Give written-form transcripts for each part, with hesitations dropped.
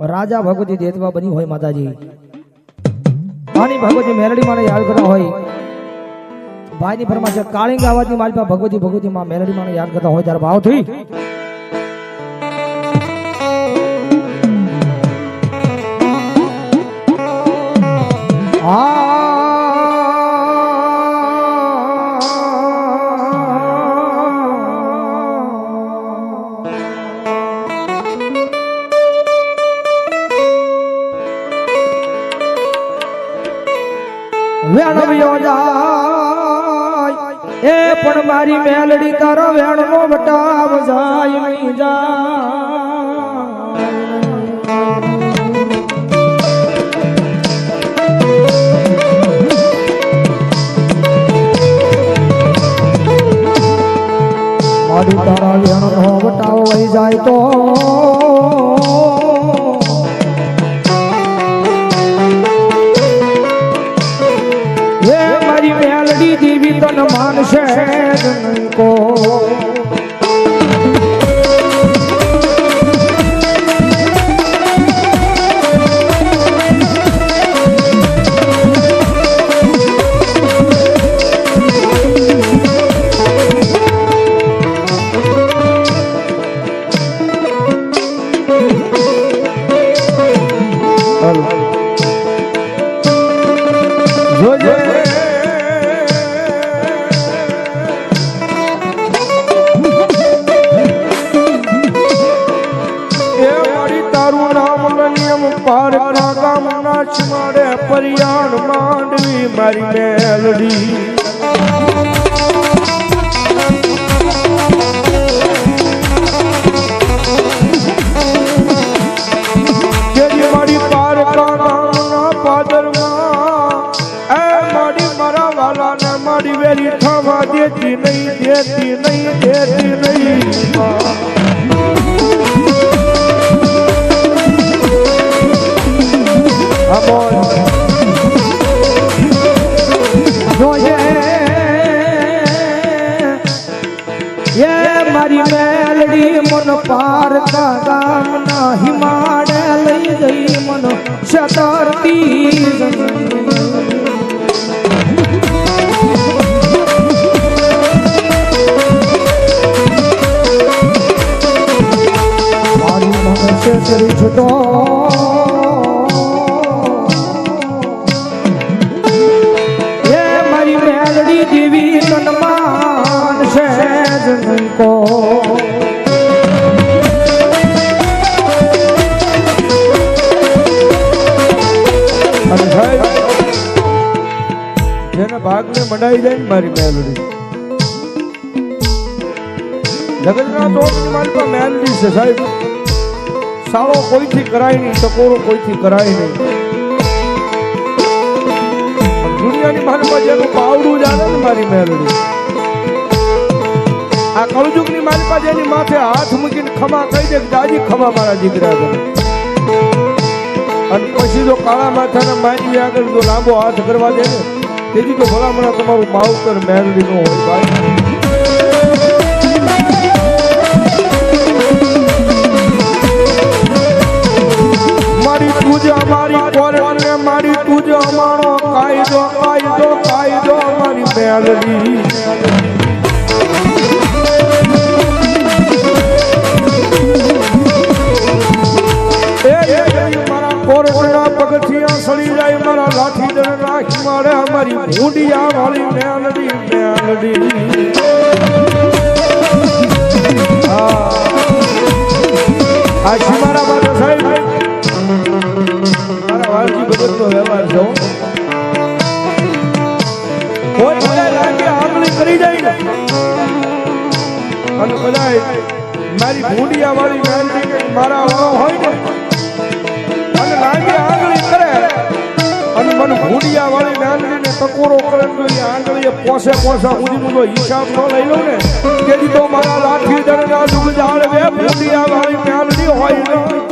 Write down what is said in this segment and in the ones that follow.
राजा भगवती देतवा बनी होय माताजी आनी भगवती मेलडी माने याद करता होय भाई नी फरमाश काळिंग आवाजनी मारी पा भगवती भगवती मां मेलडी माने याद करता होय त्यार भाव थी ए पण मारी मेलडी तारो वेण नो बटाव जाय नहीं जा मारी तारा वेण नो बटाव वही जाय तो देवी तन मान से को परियाण मांडवी मारी मेलडी तेरी मारी पार का गाना पादर ए मारी मरा वाला ने मारी वेरी थावा देती नहीं देती नहीं देती नहीं ये मारी मेलडी मन पार का गाम ना हिमाड़े लई गई मन शतरती मारी मन से तेरी छुटो देवी तनमान से को જેને ભાગ ને મંડાઈ જાય ને મારી મેલડી જગતના તોડ મારી પા મેલડી છે સાહેબ સાળો કોઈથી કરાય નહીં ટકોરો કોઈથી કરાય નહીં દુનિયાની મારી જેનું પાવડું જાણે ને મારી મેલડી આ કળજુગની મારી પાસે એની માથે હાથ મૂકીને ખમા કહી દે દાદી ખમા મારા દીકરા કરે અને પછી જો કાળા માથાના મારી આગળ જો લાંબો હાથ કરવા દે ને તેથી તો ભલામણા તમારું માવતર મેલડી નો હોય ભાઈ મારી પૂજા મારી કોરને મારી પૂજા માણો કાયદો કાયદો કાયદો મારી મેલડી મારા કોરના પગથિયા સડી જાય મારા લાઠી દળ રાખી મારે અમારી ભૂંડિયા વાળી મેલડી મેલડી આ મારા માટે સાહેબ વાલજી ભગત નો વ્યવહાર છે કોઈ બધા લાગે આંગળી કરી જાય ને અને બધા મારી ભૂંડિયા વાળી મેલડી મારા વાળો હોય ને અને લાગે આંગળી કરે અને મને ભૂંડિયા વાળી મેલડી ને ટકોરો કરે તો એ આંગળીએ પોસે પોસા સુધીનો હિસાબ ન લઈ લઉં ને તેથી તો મારા લાઠી દળના દુઃખ જાળવે ભૂંડિયા વાળી મેલડી હોય ને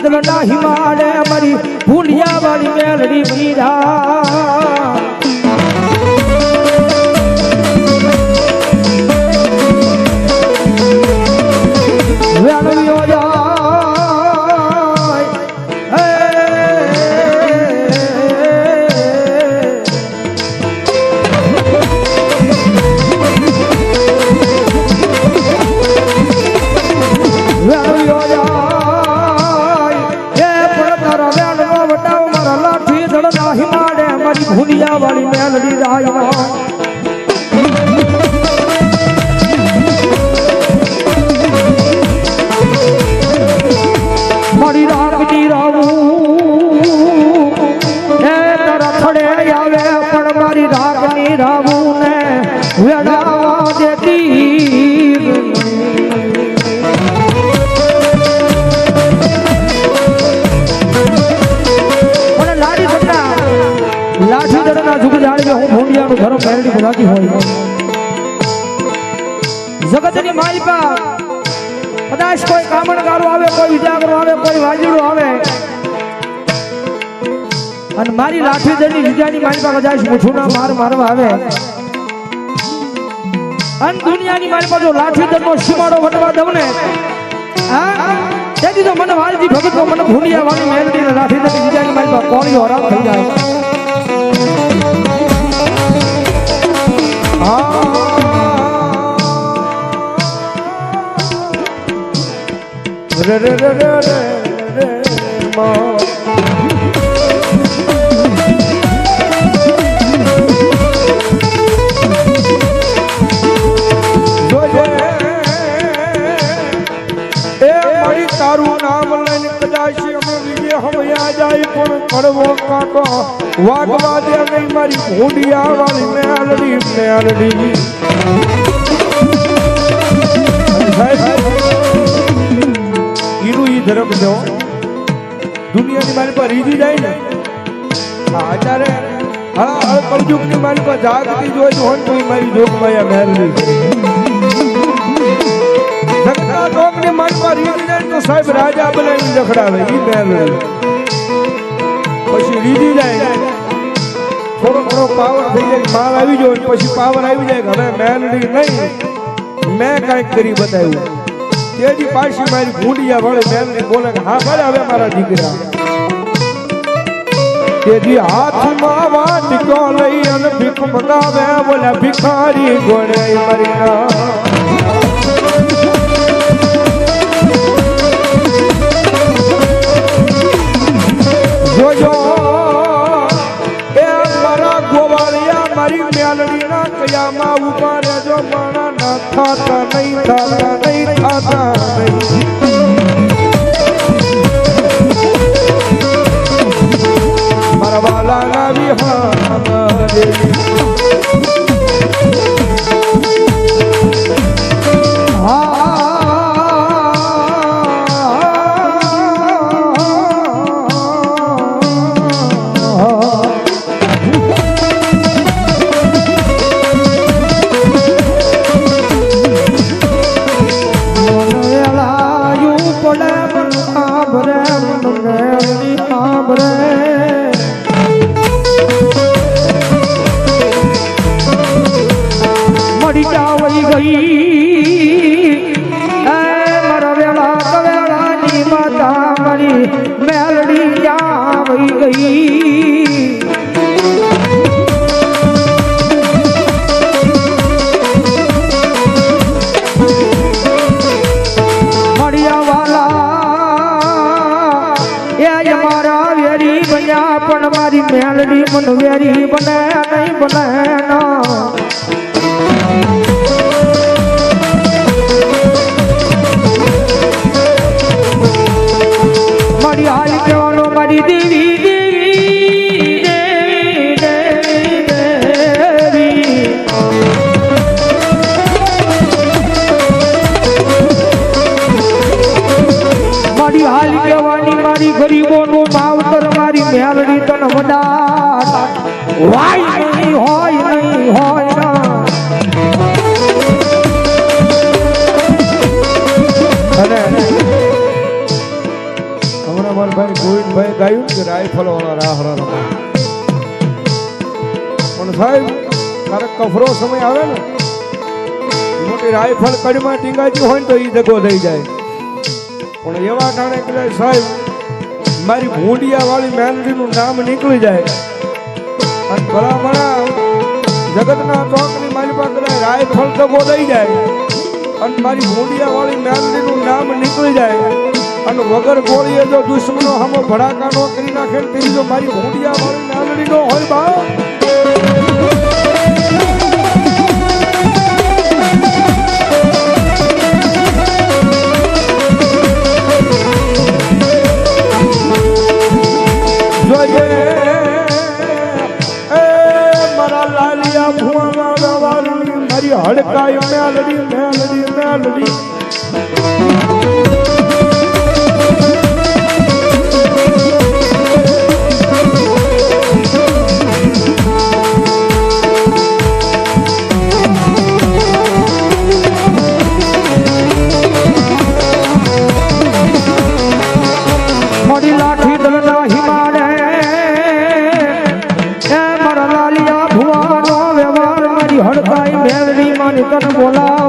દલ ના હિમાડે મારી ભૂલિયા વાળી મેલડી મીરા વેણવ્યો જાય ભૂલિયા વાળી મેલડી રાયવા મારી રાગની રાવું એ તારા થડે આવે પણ મારી રાગની રાવું ને વેડાવા દેતી લાઠી દડના જુગ જાણી હું ભૂંડિયાનું ધર્મ મેળવી બોલાતી હોય જગતની માલિકા કદાચ કોઈ કામણગારો આવે કોઈ વિજાગરો આવે કોઈ વાજડો આવે અને મારી લાઠી દડની વિજાની માલિકા કદાચ મૂછુના મારવા આવે અને દુનિયાની માલિકા જો લાઠી દડનો સીમાડો વટવા દઉં ને તેથી તો મને વાલજી ભગત મને ભૂંડિયા વાળી મેલડી ને લાઠી દડની વિજાની માલિકા કોળીઓ હરામ થઈ જાય રે રે રે રે રે મા જોજે એ મારી તારું નામ લઈને કદાચ અમે વિજય હમયા જાય પણ કડવો કાંટો વાગવા દે નહીં મારી ભૂંડિયા વાળી મેલડી મેલડી ધરમ દો દુનિયાની મારી પર રીજી જાય ને અત્યારે કળયુગની મારી પર જાગતી જોઈ હોય તો મારી જોગમાયા મેલડી જગતા જોગની મારી પર રીજી જાય તો સાહેબ રાજા બનાવી જખડાવે ઈ મેલડી પછી રીજી જાય થોડો પાવર થઈ જાય માલ આવી જાય પછી પાવર આવી જાય હવે મેલડી નહીં મેં કાંઈક કરી બતાવ્યું તેજી પાછી મારી ભૂંડિયા વાળી મેલડી બોલે કે હા ભલે હવે મારા દીકરા તેજી હાથમાં વાટકો લઈ અને ભીખ મંગાવે બોલે ભિખારી ગોળે મારી ના જોજો એ મારા ગોવાળિયા મારી મેલડી ના કયામાં ઉભા રહેજો મારા ના થાતા નહીં થાતા નહીં થાતા મારા વાલા ના વિહાર દેવી મેલડી જાવી ગઈ મળ્યા વાલા એ મારા વેરી બન્યા પણ મારી મેલડી મન વેરી બને નહીં બને ના મારી હાલ કહેવાનો મારી દેવી દેવી દેવી દેવી દેવી મારી હાલ કહેવાની મારી ગરીબોનું માવતર મારી મેલડી તન વડા વાય નહીં હોય નહીં હોય ના અને હમણાં મારા ભાઈ ગોવિંદભાઈ ગાયું ને કે રાયફલ વાળા રાહડા રમા. પણ સાહેબ ક્યારેક કફરો સમય આવે ને મોટી રાયફલ કડીમાં ટીંગાજી હોય ને તો એ દગો થઈ જાય. પણ એવા ટાણે કદાચ સાહેબ મારી ભૂંડિયા વાળી મેલડીનું નામ નીકળી જાય અને ભલામણા જગતના ચોકની મારી પાસે કદાચ રાયફલ દગો થઈ જાય અને મારી ભૂંડિયા વાળી મેલડીનું નામ નીકળી જાય અને વગર ગોળીએ જો દુશ્મનો સામે ભડાકા નો કરી નાખે ને તેની જો મારી ભૂંડિયા વાળી મેલડી નો હોય બા હડકાઈ મેલડી મેલડી મેલડી મારી લાઠી દલના હિમાને એ મારા લાલિયા ભુવાનો વ્યવહાર મારી હડકાઈ મેલડી માની તન બોલા